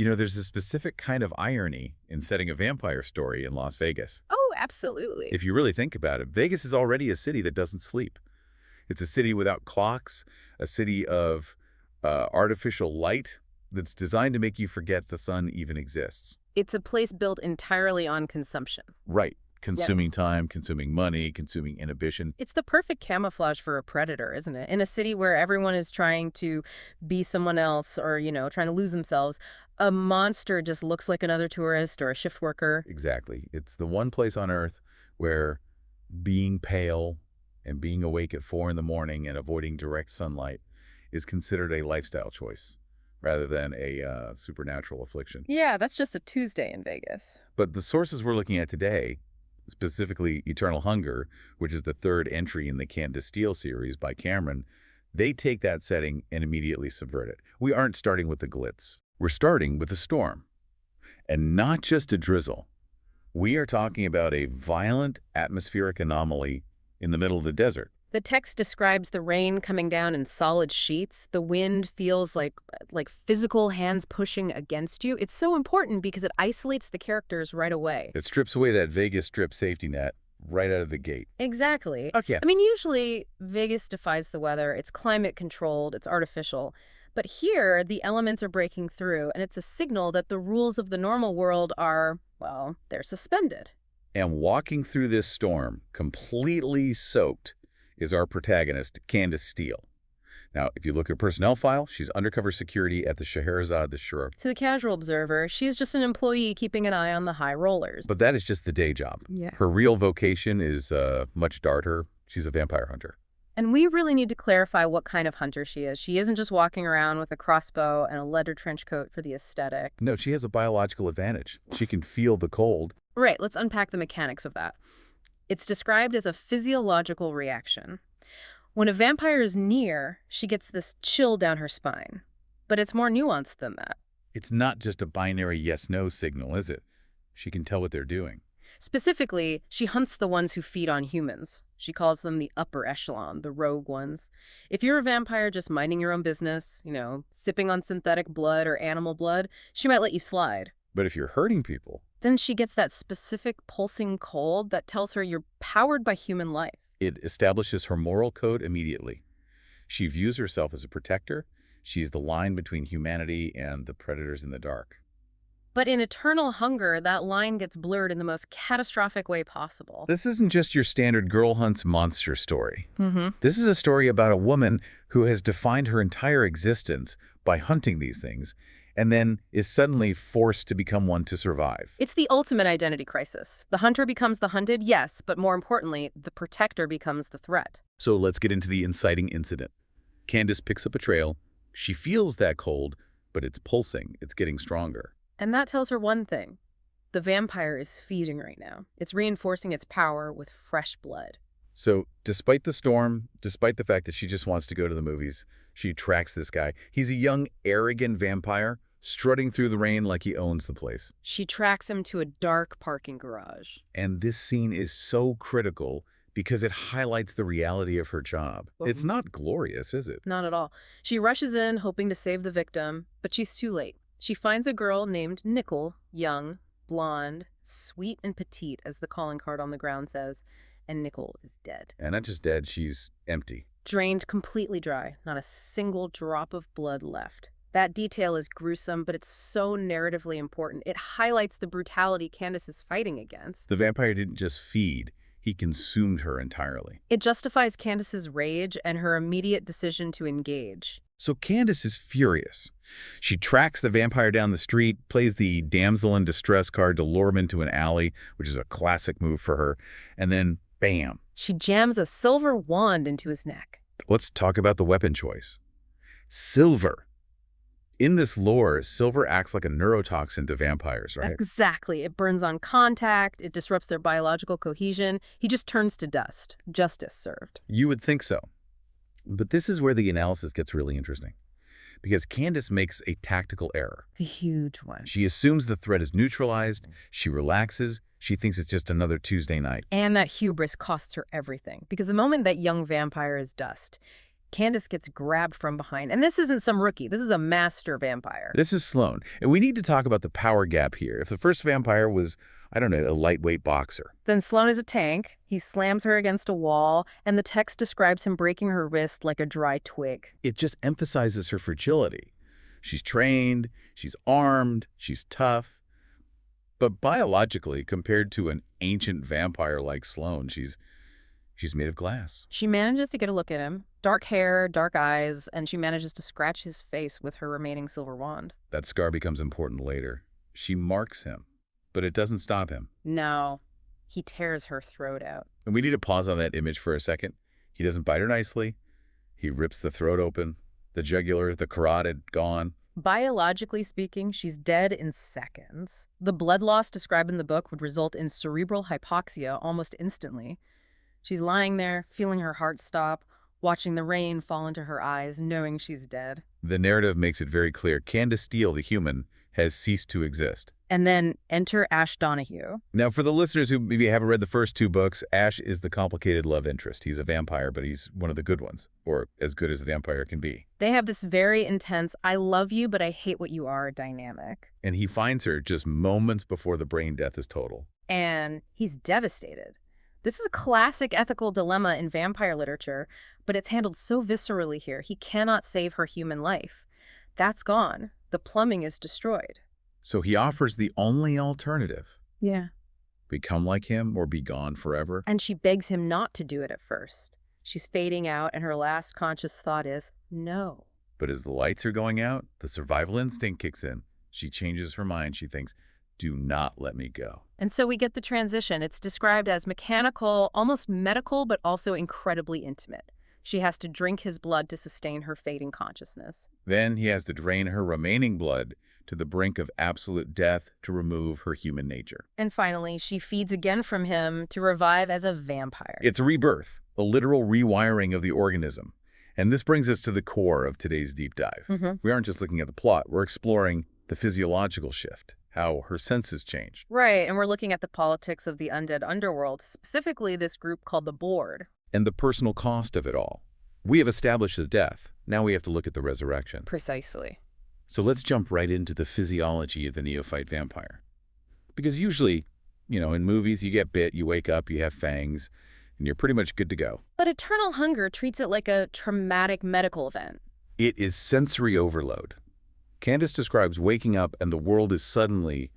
There's a specific kind of irony in setting a vampire story in Las Vegas. Oh, absolutely. If you really think about it, Vegas is already a city that doesn't sleep. It's a city without clocks, a city of artificial light that's designed to make you forget the sun even exists. It's a place built entirely on consumption. Right. Consuming time, consuming money, consuming inhibition. It's the perfect camouflage for a predator, isn't it? In a city where everyone is trying to be someone else or, trying to lose themselves, a monster just looks like another tourist or a shift worker. Exactly. It's the one place on Earth where being pale and being awake at 4 in the morning and avoiding direct sunlight is considered a lifestyle choice rather than a supernatural affliction. Yeah, that's just a Tuesday in Vegas. But the sources we're looking at today, specifically Eternal Hunger, which is the third entry in the Candace Steele series by Cameron, they take that setting and immediately subvert it. We aren't starting with the glitz. We're starting with a storm. And not just a drizzle. We are talking about a violent atmospheric anomaly in the middle of the desert. The text describes the rain coming down in solid sheets. The wind feels like physical hands pushing against you. It's so important because it isolates the characters right away. It strips away that Vegas Strip safety net right out of the gate. Exactly. Okay. I mean, usually Vegas defies the weather. It's climate controlled. It's artificial. But here, the elements are breaking through, and it's a signal that the rules of the normal world are, well, they're suspended. And walking through this storm, completely soaked, is our protagonist, Candace Steele. Now, if you look at her personnel file, she's undercover security at the Scheherazade, the Shura. To the casual observer, she's just an employee keeping an eye on the high rollers. But that is just the day job. Yeah. Her real vocation is much darker. She's a vampire hunter. And we really need to clarify what kind of hunter she is. She isn't just walking around with a crossbow and a leather trench coat for the aesthetic. No, she has a biological advantage. She can feel the cold. Right, let's unpack the mechanics of that. It's described as a physiological reaction. When a vampire is near, she gets this chill down her spine. But it's more nuanced than that. It's not just a binary yes-no signal, is it? She can tell what they're doing. Specifically, she hunts the ones who feed on humans. She calls them the upper echelon, the rogue ones. If you're a vampire just minding your own business, sipping on synthetic blood or animal blood, she might let you slide. But if you're hurting people, then she gets that specific pulsing cold that tells her you're powered by human life. it establishes her moral code immediately. She views herself as a protector. She's the line between humanity and the predators in the dark. But in Eternal Hunger, that line gets blurred in the most catastrophic way possible. This isn't just your standard girl hunts monster story. Mm-hmm. This is a story about a woman who has defined her entire existence by hunting these things and then is suddenly forced to become one to survive. It's the ultimate identity crisis. The hunter becomes the hunted, yes, but more importantly, the protector becomes the threat. So let's get into the inciting incident. Candace picks up a trail. She feels that cold, but it's pulsing. It's getting stronger. And that tells her one thing. The vampire is feeding right now. It's reinforcing its power with fresh blood. So despite the storm, despite the fact that she just wants to go to the movies, she tracks this guy. He's a young, arrogant vampire strutting through the rain like he owns the place. She tracks him to a dark parking garage. And this scene is so critical because it highlights the reality of her job. It's not glorious, is it? Not at all. She rushes in, hoping to save the victim, but she's too late. She finds a girl named Nickel, young, blonde, sweet and petite, as the calling card on the ground says, and Nickel is dead. And not just dead, she's empty. Drained completely dry, not a single drop of blood left. That detail is gruesome, but it's so narratively important. It highlights the brutality Candace is fighting against. The vampire didn't just feed, he consumed her entirely. It justifies Candace's rage and her immediate decision to engage. So Candace is furious. She tracks the vampire down the street, plays the damsel in distress card to lure him into an alley, which is a classic move for her, and then bam. She jams a silver wand into his neck. Let's talk about the weapon choice. Silver. In this lore, silver acts like a neurotoxin to vampires, right? Exactly. It burns on contact. It disrupts their biological cohesion. He just turns to dust. Justice served. You would think so. But this is where the analysis gets really interesting. Because Candace makes a tactical error. A huge one. She assumes the threat is neutralized. She relaxes. She thinks it's just another Tuesday night. And that hubris costs her everything. Because the moment that young vampire is dust, Candace gets grabbed from behind. And this isn't some rookie. This is a master vampire. This is Sloane. And we need to talk about the power gap here. If the first vampire was, I don't know, a lightweight boxer. Then Sloane is a tank. He slams her against a wall, and the text describes him breaking her wrist like a dry twig. It just emphasizes her fragility. She's trained, she's armed, she's tough. But biologically, compared to an ancient vampire like Sloane, she's made of glass. She manages to get a look at him. Dark hair, dark eyes, and she manages to scratch his face with her remaining silver wand. That scar becomes important later. She marks him, but it doesn't stop him. No. He tears her throat out. And we need to pause on that image for a second. He doesn't bite her nicely. He rips the throat open, the jugular, the carotid, gone. Biologically speaking, she's dead in seconds. The blood loss described in the book would result in cerebral hypoxia almost instantly. She's lying there, feeling her heart stop, watching the rain fall into her eyes, knowing she's dead. The narrative makes it very clear. Candace Steele, the human, has ceased to exist. And then enter Ash Donahue. Now, for the listeners who maybe haven't read the first two books, Ash is the complicated love interest. He's a vampire, but he's one of the good ones, or as good as a vampire can be. They have this very intense, I love you, but I hate what you are dynamic. And he finds her just moments before the brain death is total. And he's devastated. This is a classic ethical dilemma in vampire literature, but it's handled so viscerally here. He cannot save her human life. That's gone. The plumbing is destroyed. So he offers the only alternative. Yeah. Become like him or be gone forever. And she begs him not to do it at first. She's fading out, and her last conscious thought is, no. But as the lights are going out, the survival instinct kicks in. She changes her mind. She thinks, do not let me go. And so we get the transition. It's described as mechanical, almost medical, but also incredibly intimate. She has to drink his blood to sustain her fading consciousness. Then he has to drain her remaining blood to the brink of absolute death to remove her human nature. And finally, she feeds again from him to revive as a vampire. It's a rebirth, a literal rewiring of the organism. And this brings us to the core of today's deep dive. We aren't just looking at the plot. We're exploring the physiological shift, how her senses changed. Right, and we're looking at the politics of the undead underworld, specifically this group called the Board. And the personal cost of it all. We have established the death. Now we have to look at the resurrection. Precisely. So let's jump right into the physiology of the neophyte vampire. Because usually, in movies, you get bit, you wake up, you have fangs, and you're pretty much good to go. But Eternal Hunger treats it like a traumatic medical event. It is sensory overload. Candace describes waking up and the world is suddenly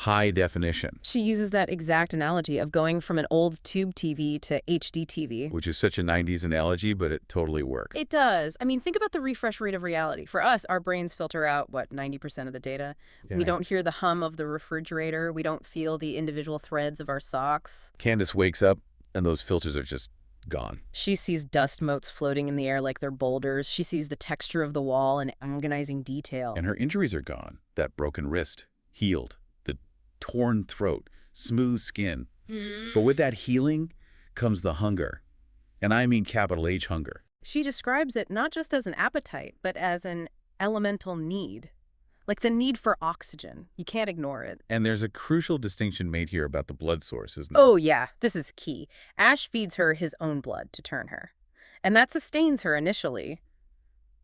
high definition. She uses that exact analogy of going from an old tube TV to HD TV. Which is such a 90s analogy, but it totally works. It does. I mean, think about the refresh rate of reality. For us, our brains filter out, 90% of the data? Yeah. We don't hear the hum of the refrigerator. We don't feel the individual threads of our socks. Candace wakes up and those filters are just gone. She sees dust motes floating in the air like they're boulders. She sees the texture of the wall and agonizing detail. And her injuries are gone. That broken wrist, healed. Torn throat, smooth skin. But with that healing comes the hunger. And I mean capital H hunger. She describes it not just as an appetite, but as an elemental need. Like the need for oxygen. You can't ignore it. And there's a crucial distinction made here about the blood source, isn't there? Oh, yeah. This is key. Ash feeds her his own blood to turn her. And that sustains her initially.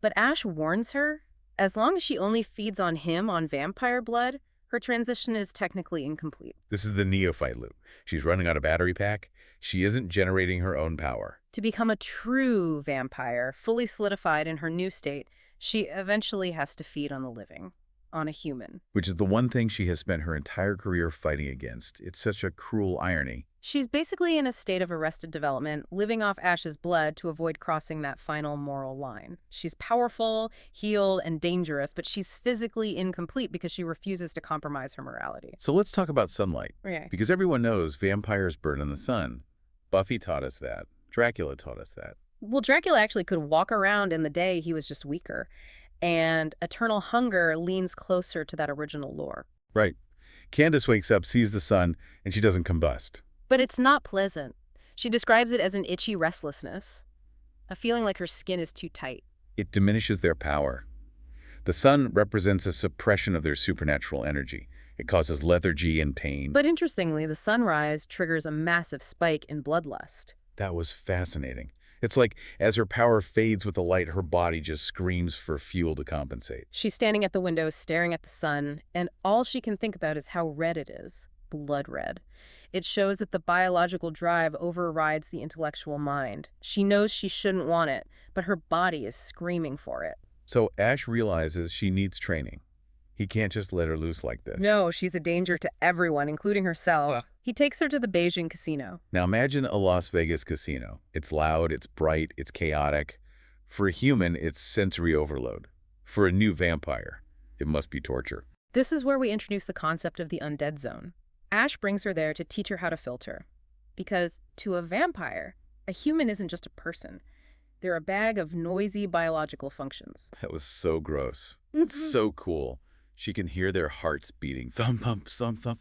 But Ash warns her, as long as she only feeds on him on vampire blood, her transition is technically incomplete. This is the neophyte loop. She's running out of battery pack. She isn't generating her own power. To become a true vampire, fully solidified in her new state, she eventually has to feed on the living, on a human. Which is the one thing she has spent her entire career fighting against. It's such a cruel irony. She's basically in a state of arrested development, living off Ash's blood to avoid crossing that final moral line. She's powerful, healed, and dangerous, but she's physically incomplete because she refuses to compromise her morality. So let's talk about sunlight. Okay. Because everyone knows vampires burn in the sun. Buffy taught us that. Dracula taught us that. Well, Dracula actually could walk around in the day. He was just weaker. And Eternal Hunger leans closer to that original lore. Right. Candace wakes up, sees the sun, and she doesn't combust. But it's not pleasant. She describes it as an itchy restlessness, a feeling like her skin is too tight. It diminishes their power. The sun represents a suppression of their supernatural energy. It causes lethargy and pain. But interestingly, the sunrise triggers a massive spike in bloodlust. That was fascinating. It's like as her power fades with the light, her body just screams for fuel to compensate. She's standing at the window, staring at the sun, and all she can think about is how red it is. Blood red. It shows that the biological drive overrides the intellectual mind. She knows she shouldn't want it, but her body is screaming for it. So Ash realizes she needs training. He can't just let her loose like this. No, she's a danger to everyone, including herself. He takes her to the Beijing casino. Now imagine a Las Vegas casino. It's loud, it's bright, it's chaotic. For a human, it's sensory overload. For a new vampire, it must be torture. This is where we introduce the concept of the undead zone. Ash brings her there to teach her how to filter. Because to a vampire, a human isn't just a person. They're a bag of noisy biological functions. That was so gross. It's so cool. She can hear their hearts beating. Thump, thump, thump, thump.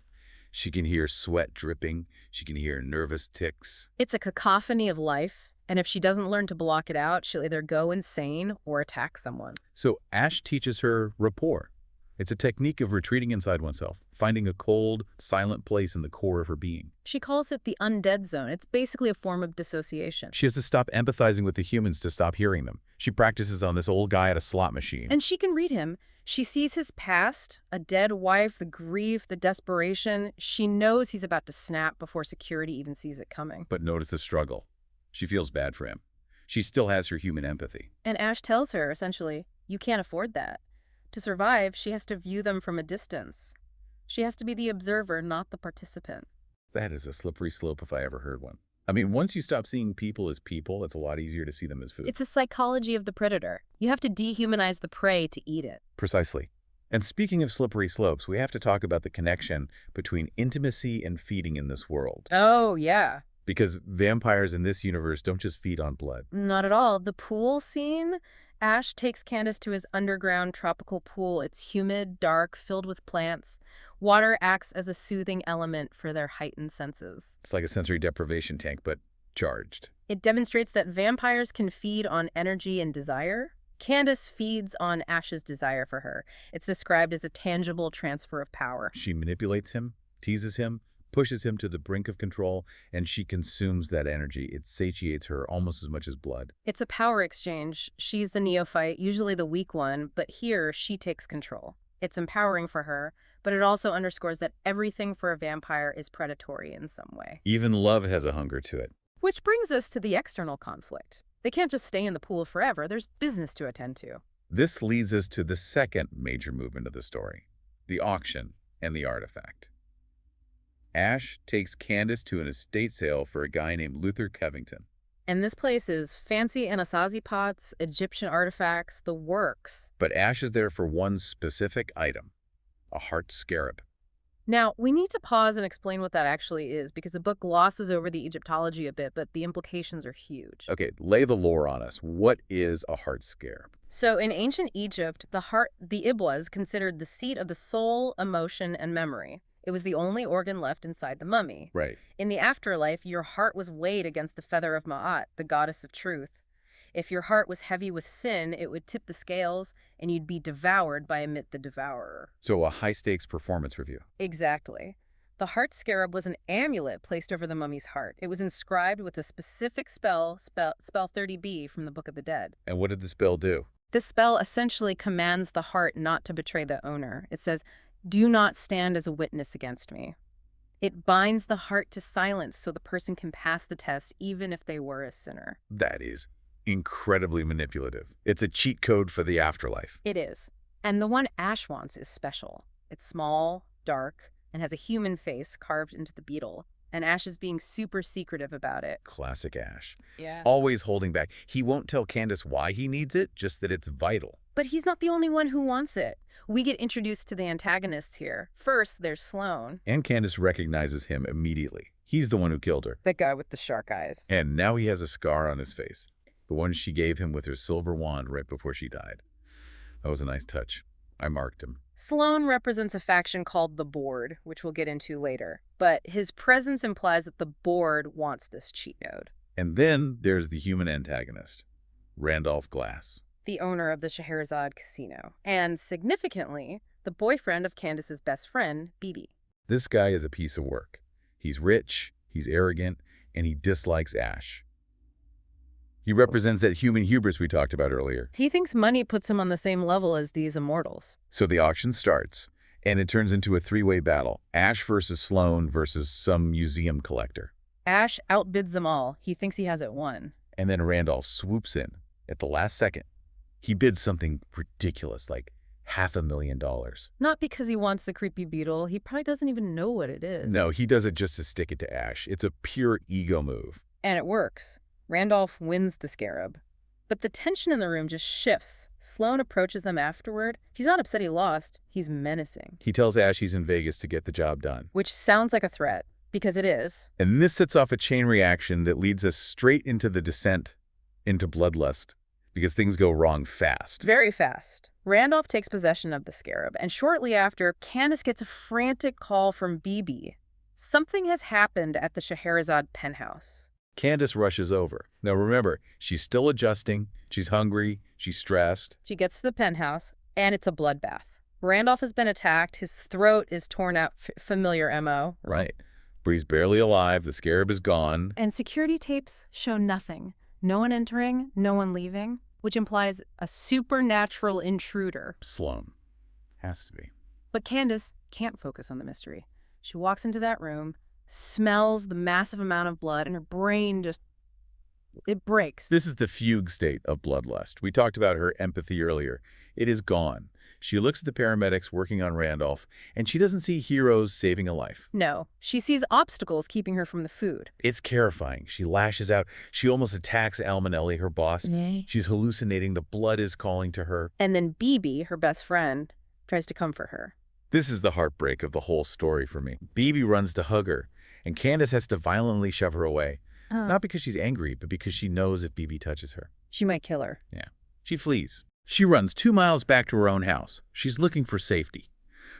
She can hear sweat dripping. She can hear nervous ticks. It's a cacophony of life, and if she doesn't learn to block it out, she'll either go insane or attack someone. So Ash teaches her rapport. It's a technique of retreating inside oneself, finding a cold, silent place in the core of her being. She calls it the undead zone. It's basically a form of dissociation. She has to stop empathizing with the humans to stop hearing them. She practices on this old guy at a slot machine. And she can read him. She sees his past, a dead wife, the grief, the desperation. She knows he's about to snap before security even sees it coming. But notice the struggle. She feels bad for him. She still has her human empathy. And Ash tells her, essentially, you can't afford that. To survive, she has to view them from a distance. She has to be the observer, not the participant. That is a slippery slope if I ever heard one. I mean, once you stop seeing people as people, it's a lot easier to see them as food. It's a psychology of the predator. You have to dehumanize the prey to eat it. Precisely. And speaking of slippery slopes, we have to talk about the connection between intimacy and feeding in this world. Oh, yeah. Because vampires in this universe don't just feed on blood. Not at all. The pool scene? Ash takes Candace to his underground tropical pool. It's humid, dark, filled with plants. Water acts as a soothing element for their heightened senses. It's like a sensory deprivation tank, but charged. It demonstrates that vampires can feed on energy and desire. Candace feeds on Ash's desire for her. It's described as a tangible transfer of power. She manipulates him, teases him, pushes him to the brink of control, and she consumes that energy. It satiates her almost as much as blood. It's a power exchange. She's the neophyte, usually the weak one, but here she takes control. It's empowering for her, but it also underscores that everything for a vampire is predatory in some way. Even love has a hunger to it. Which brings us to the external conflict. They can't just stay in the pool forever. There's business to attend to. This leads us to the second major movement of the story, the auction and the artifact. Ash takes Candace to an estate sale for a guy named Luther Covington. And this place is fancy Anasazi pots, Egyptian artifacts, the works. But Ash is there for one specific item, a heart scarab. Now, we need to pause and explain what that actually is, because the book glosses over the Egyptology a bit, but the implications are huge. Okay, lay the lore on us. What is a heart scarab? So in ancient Egypt, the ib was considered the seat of the soul, emotion, and memory. It was the only organ left inside the mummy. Right. In the afterlife, your heart was weighed against the feather of Ma'at, the goddess of truth. If your heart was heavy with sin, it would tip the scales, and you'd be devoured by Amit the Devourer. So a high-stakes performance review. Exactly. The heart scarab was an amulet placed over the mummy's heart. It was inscribed with a specific spell 30B from the Book of the Dead. And what did the spell do? This spell essentially commands the heart not to betray the owner. It says, "Do not stand as a witness against me." It binds the heart to silence so the person can pass the test even if they were a sinner. That is incredibly manipulative. It's a cheat code for the afterlife. It is. And the one Ash wants is special. It's small, dark, and has a human face carved into the beetle. And Ash is being super secretive about it. Classic Ash. Yeah. Always holding back. He won't tell Candace why he needs it, just that it's vital. But he's not the only one who wants it. We get introduced to the antagonists here. First, there's Sloane. And Candace recognizes him immediately. He's the one who killed her. The guy with the shark eyes. And now he has a scar on his face. The one she gave him with her silver wand right before she died. That was a nice touch. I marked him. Sloane represents a faction called the Board, which we'll get into later. But his presence implies that the Board wants this cheat node. And then there's the human antagonist, Randolph Glass. The owner of the Scheherazade casino. And significantly, the boyfriend of Candace's best friend, Bibi. This guy is a piece of work. He's rich, he's arrogant, and he dislikes Ash. He represents that human hubris we talked about earlier. He thinks money puts him on the same level as these immortals. So the auction starts, and it turns into a three-way battle. Ash versus Sloane versus some museum collector. Ash outbids them all. He thinks he has it won. And then Randolph swoops in at the last second. He bids something ridiculous, like $500,000. Not because he wants the creepy beetle. He probably doesn't even know what it is. No, he does it just to stick it to Ash. It's a pure ego move. And it works. Randolph wins the scarab. But the tension in the room just shifts. Sloane approaches them afterward. He's not upset he lost. He's menacing. He tells Ash he's in Vegas to get the job done. Which sounds like a threat, because it is. And this sets off a chain reaction that leads us straight into the descent into bloodlust, because things go wrong fast. Very fast. Randolph takes possession of the scarab, and shortly after, Candace gets a frantic call from Bibi. Something has happened at the Scheherazade penthouse. Candace rushes over. Now remember, she's still adjusting, she's hungry, she's stressed. She gets to the penthouse, and it's a bloodbath. Randolph has been attacked, his throat is torn out, familiar MO. Right. But he's barely alive, the scarab is gone. And security tapes show nothing. No one entering, no one leaving, which implies a supernatural intruder. Sloane. Has to be. But Candace can't focus on the mystery. She walks into that room, smells the massive amount of blood, and her brain just, it breaks. This is the fugue state of bloodlust. We talked about her empathy earlier. It is gone. She looks at the paramedics working on Randolph, and she doesn't see heroes saving a life. No, she sees obstacles keeping her from the food. It's terrifying. She lashes out. She almost attacks Almanelli, her boss. She's hallucinating. The blood is calling to her. And then Bibi, her best friend, tries to comfort her. This is the heartbreak of the whole story for me. Bibi runs to hug her, and Candace has to violently shove her away. Not because she's angry, but because she knows if Bibi touches her, she might kill her. Yeah. She flees. She runs 2 miles back to her own house. She's looking for safety,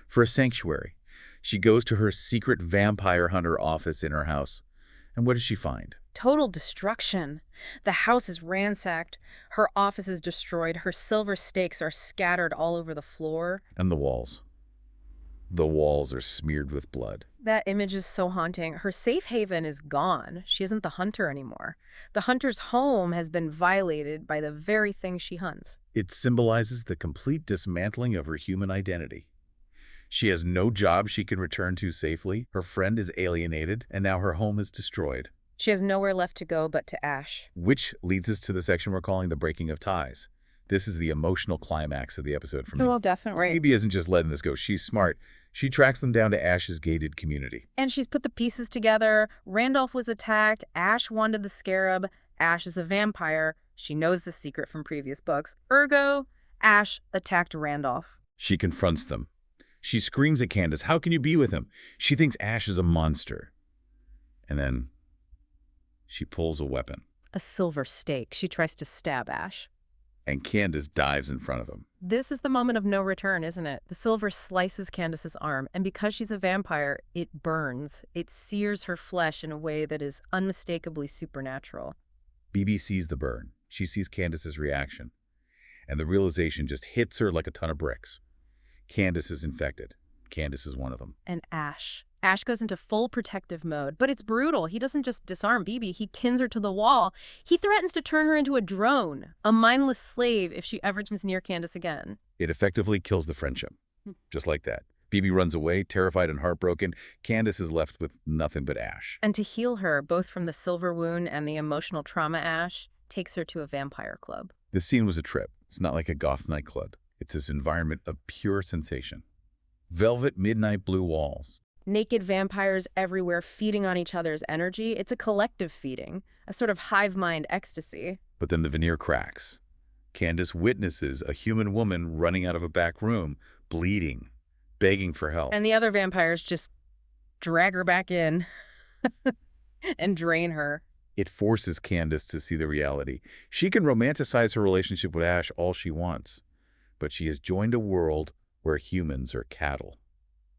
for a sanctuary. She goes to her secret vampire hunter office in her house. And what does she find? Total destruction. The house is ransacked. Her office is destroyed. Her silver stakes are scattered all over the floor. And the walls. The walls are smeared with blood. That image is so haunting. Her safe haven is gone. She isn't the hunter anymore. The hunter's home has been violated by the very thing she hunts. It symbolizes the complete dismantling of her human identity. She has no job she can return to safely. Her friend is alienated, and now her home is destroyed. She has nowhere left to go but to Ash. Which leads us to the section we're calling the breaking of ties. This is the emotional climax of the episode for me. Well, definitely. Bibi isn't just letting this go. She's smart. She tracks them down to Ash's gated community. And she's put the pieces together. Randolph was attacked. Ash wanted the scarab. Ash is a vampire. She knows the secret from previous books. Ergo, Ash attacked Randolph. She confronts them. She screams at Candace, "How can you be with him?" She thinks Ash is a monster. And then she pulls a weapon. A silver stake. She tries to stab Ash. And Candace dives in front of him. This is the moment of no return, isn't it? The silver slices Candace's arm, and because she's a vampire, it burns. It sears her flesh in a way that is unmistakably supernatural. Bibi sees the burn. She sees Candace's reaction. And the realization just hits her like a ton of bricks. Candace is infected. Candace is one of them. And Ash. Ash goes into full protective mode, but it's brutal. He doesn't just disarm Bibi, he pins her to the wall. He threatens to turn her into a drone, a mindless slave if she ever comes near Candace again. It effectively kills the friendship. Just like that. Bibi runs away, terrified and heartbroken. Candace is left with nothing but Ash. And to heal her, both from the silver wound and the emotional trauma, Ash takes her to a vampire club. This scene was a trip. It's not like a goth nightclub. It's this environment of pure sensation. Velvet midnight blue walls. Naked vampires everywhere feeding on each other's energy. It's a collective feeding, a sort of hive mind ecstasy. But then the veneer cracks. Candace witnesses a human woman running out of a back room, bleeding, begging for help. And the other vampires just drag her back in and drain her. It forces Candace to see the reality. She can romanticize her relationship with Ash all she wants, but she has joined a world where humans are cattle.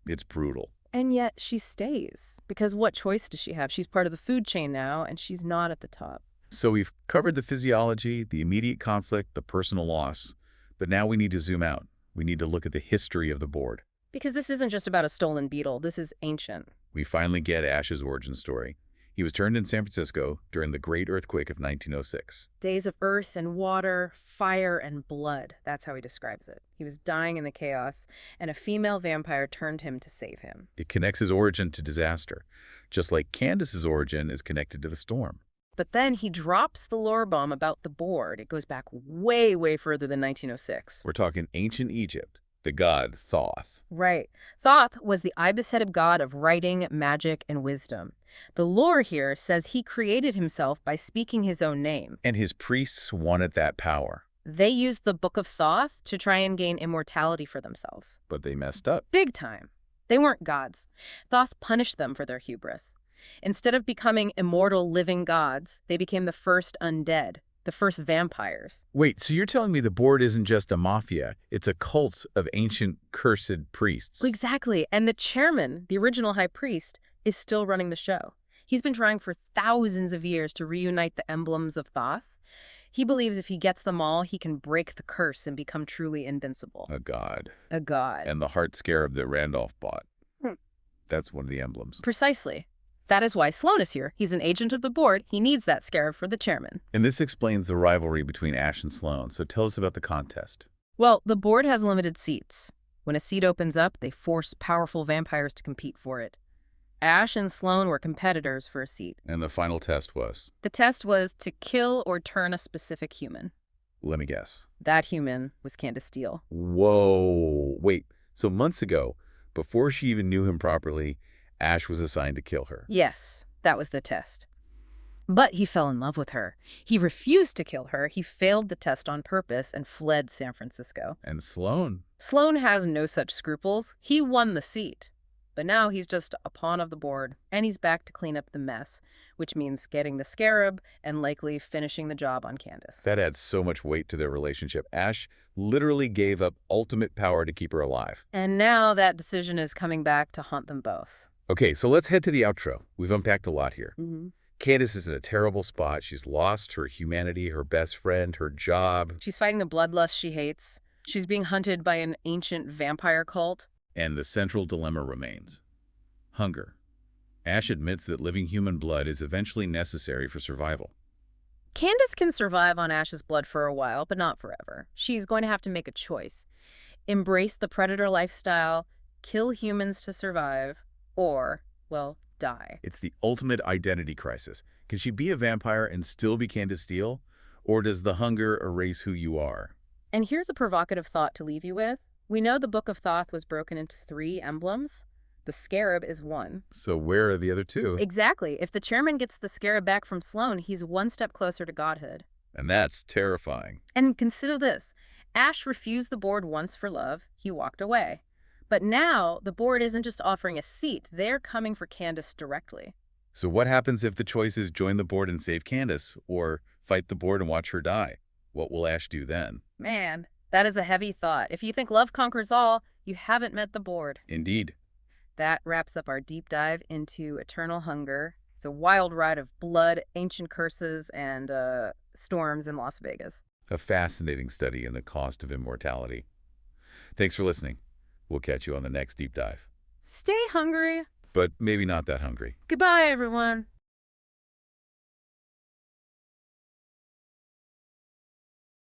It's brutal. And yet she stays, because what choice does she have? She's part of the food chain now, and she's not at the top. So we've covered the physiology, the immediate conflict, the personal loss, but now we need to zoom out. We need to look at the history of the board. Because this isn't just about a stolen beetle. This is ancient. We finally get Ash's origin story. He was turned in San Francisco during the Great Earthquake of 1906. Days of earth and water, fire and blood. That's how he describes it. He was dying in the chaos, and a female vampire turned him to save him. It connects his origin to disaster, just like Candace's origin is connected to the storm. But then he drops the lore bomb about the board. It goes back way, way further than 1906. We're talking ancient Egypt, the god Thoth. Right. Thoth was the ibis-headed god of writing, magic, and wisdom. The lore here says he created himself by speaking his own name. And his priests wanted that power. They used the Book of Thoth to try and gain immortality for themselves. But they messed up. Big time. They weren't gods. Thoth punished them for their hubris. Instead of becoming immortal living gods, they became the first undead, the first vampires. Wait, so you're telling me the board isn't just a mafia, it's a cult of ancient cursed priests? Exactly. And the chairman, the original high priest, is still running the show. He's been trying for thousands of years to reunite the emblems of Thoth. He believes if he gets them all, he can break the curse and become truly invincible. A god. A god. And the heart scarab that Randolph bought. Hmm. That's one of the emblems. Precisely. That is why Sloan is here. He's an agent of the board. He needs that scarab for the chairman. And this explains the rivalry between Ash and Sloan, so tell us about the contest. Well, the board has limited seats. When a seat opens up, they force powerful vampires to compete for it. Ash and Sloan were competitors for a seat. And the final test was? The test was to kill or turn a specific human. Let me guess. That human was Candace Steele. Whoa. Wait, so months ago, before she even knew him properly, Ash was assigned to kill her. Yes, that was the test. But he fell in love with her. He refused to kill her. He failed the test on purpose and fled San Francisco. And Sloan? Sloan has no such scruples. He won the seat. But now he's just a pawn of the board, and he's back to clean up the mess, which means getting the scarab and likely finishing the job on Candace. That adds so much weight to their relationship. Ash literally gave up ultimate power to keep her alive. And now that decision is coming back to haunt them both. Okay, so let's head to the outro. We've unpacked a lot here. Mm-hmm. Candace is in a terrible spot. She's lost her humanity, her best friend, her job. She's fighting the bloodlust she hates. She's being hunted by an ancient vampire cult. And the central dilemma remains: hunger. Ash admits that living human blood is eventually necessary for survival. Candace can survive on Ash's blood for a while, but not forever. She's going to have to make a choice. Embrace the predator lifestyle, kill humans to survive, or, well, die. It's the ultimate identity crisis. Can she be a vampire and still be Candace Steele? Or does the hunger erase who you are? And here's a provocative thought to leave you with. We know the Book of Thoth was broken into 3 emblems. The scarab is one. So where are the other 2? Exactly. If the chairman gets the scarab back from Sloan, he's one step closer to godhood. And that's terrifying. And consider this. Ash refused the board once for love. He walked away. But now, the board isn't just offering a seat. They're coming for Candace directly. So what happens if the choice is join the board and save Candace, or fight the board and watch her die? What will Ash do then? Man, that is a heavy thought. If you think love conquers all, you haven't met the board. Indeed. That wraps up our deep dive into Eternal Hunger. It's a wild ride of blood, ancient curses, and storms in Las Vegas. A fascinating study in the cost of immortality. Thanks for listening. We'll catch you on the next deep dive. Stay hungry. But maybe not that hungry. Goodbye, everyone.